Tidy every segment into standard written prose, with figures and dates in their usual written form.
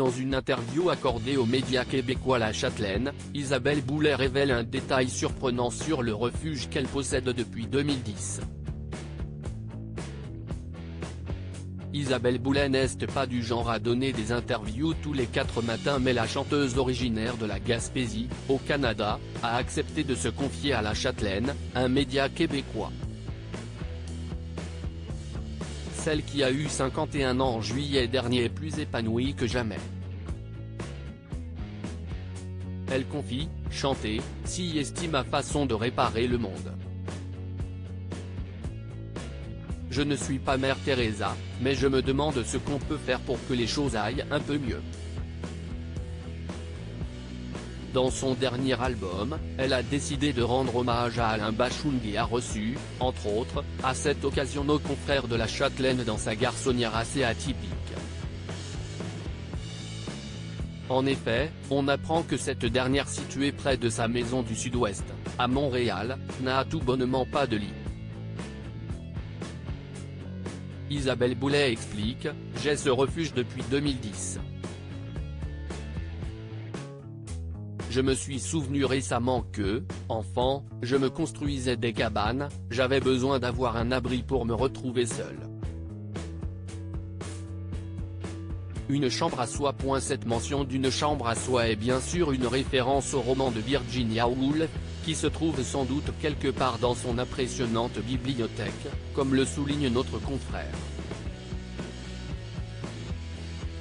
Dans une interview accordée aux médias québécois La Châtelaine, Isabelle Boulay révèle un détail surprenant sur le refuge qu'elle possède depuis 2010. Isabelle Boulay n'est pas du genre à donner des interviews tous les 4 matins, mais la chanteuse originaire de la Gaspésie, au Canada, a accepté de se confier à La Châtelaine, un média québécois. Celle qui a eu 51 ans en juillet dernier est plus épanouie que jamais. Elle confie, chanter, si est ma façon de réparer le monde. Je ne suis pas Mère Teresa, mais je me demande ce qu'on peut faire pour que les choses aillent un peu mieux. Dans son dernier album, elle a décidé de rendre hommage à Alain Bachung et a reçu, entre autres, à cette occasion nos confrères de La Châtelaine dans sa garçonnière assez atypique. En effet, on apprend que cette dernière située près de sa maison du Sud-Ouest, à Montréal, n'a tout bonnement pas de lit. Isabelle Boulay explique, « J'ai ce refuge depuis 2010. Je me suis souvenu récemment que, enfant, je me construisais des cabanes, j'avais besoin d'avoir un abri pour me retrouver seule. Une chambre à soi. » Cette mention d'une chambre à soi est bien sûr une référence au roman de Virginia Woolf, qui se trouve sans doute quelque part dans son impressionnante bibliothèque, comme le souligne notre confrère.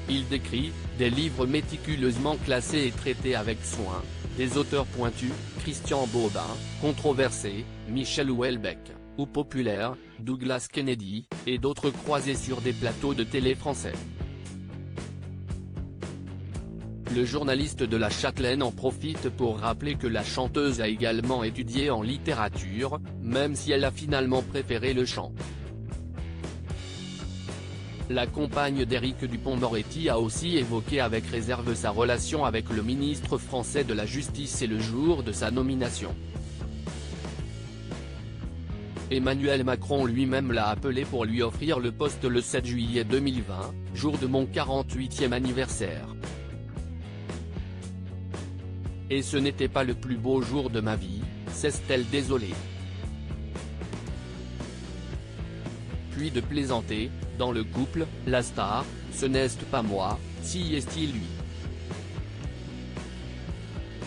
Il décrit, des livres méticuleusement classés et traités avec soin, des auteurs pointus, Christian Bobin, controversé, Michel Houellebecq, ou populaire, Douglas Kennedy, et d'autres croisés sur des plateaux de télé français. Le journaliste de La Châtelaine en profite pour rappeler que la chanteuse a également étudié en littérature, même si elle a finalement préféré le chant. La compagne d'Éric Dupond-Moretti a aussi évoqué avec réserve sa relation avec le ministre français de la Justice et le jour de sa nomination. Emmanuel Macron lui-même l'a appelé pour lui offrir le poste le 7 juillet 2020, jour de mon 48e anniversaire. Et ce n'était pas le plus beau jour de ma vie, s'est-elle désolée. Puis de plaisanter, dans le couple, la star, ce n'est pas moi, si est-il lui.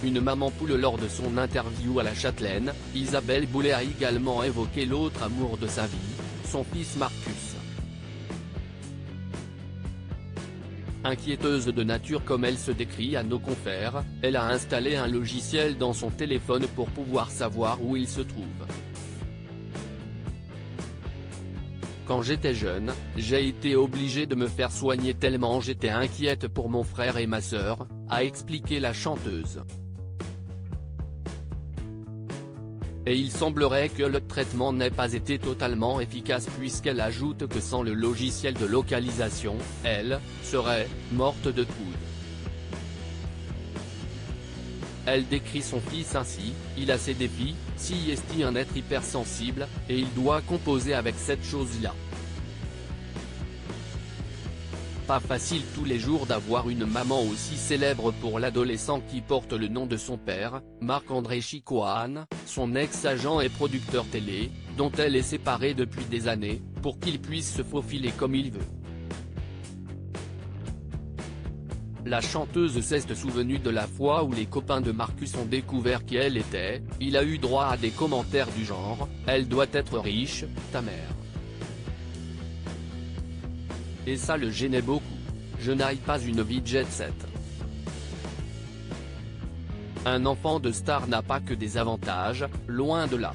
Une maman poule. Lors de son interview à La Châtelaine, Isabelle Boulay a également évoqué l'autre amour de sa vie, son fils Marcus. Inquiéteuse de nature comme elle se décrit à nos confrères, elle a installé un logiciel dans son téléphone pour pouvoir savoir où il se trouve. Quand j'étais jeune, j'ai été obligée de me faire soigner tellement j'étais inquiète pour mon frère et ma sœur, a expliqué la chanteuse. Et il semblerait que le traitement n'ait pas été totalement efficace puisqu'elle ajoute que sans le logiciel de localisation, elle serait morte de trouille. Elle décrit son fils ainsi, il a ses défis, si est un être hypersensible, et il doit composer avec cette chose-là. Pas facile tous les jours d'avoir une maman aussi célèbre pour l'adolescent qui porte le nom de son père, Marc-André Chicoine, son ex-agent et producteur télé, dont elle est séparée depuis des années, pour qu'il puisse se faufiler comme il veut. La chanteuse s'est souvenue de la fois où les copains de Marcus ont découvert qui elle était, il a eu droit à des commentaires du genre « Elle doit être riche, ta mère ». Et ça le gênait beaucoup. Je n'aille pas une vie jet set. Un enfant de star n'a pas que des avantages, loin de là.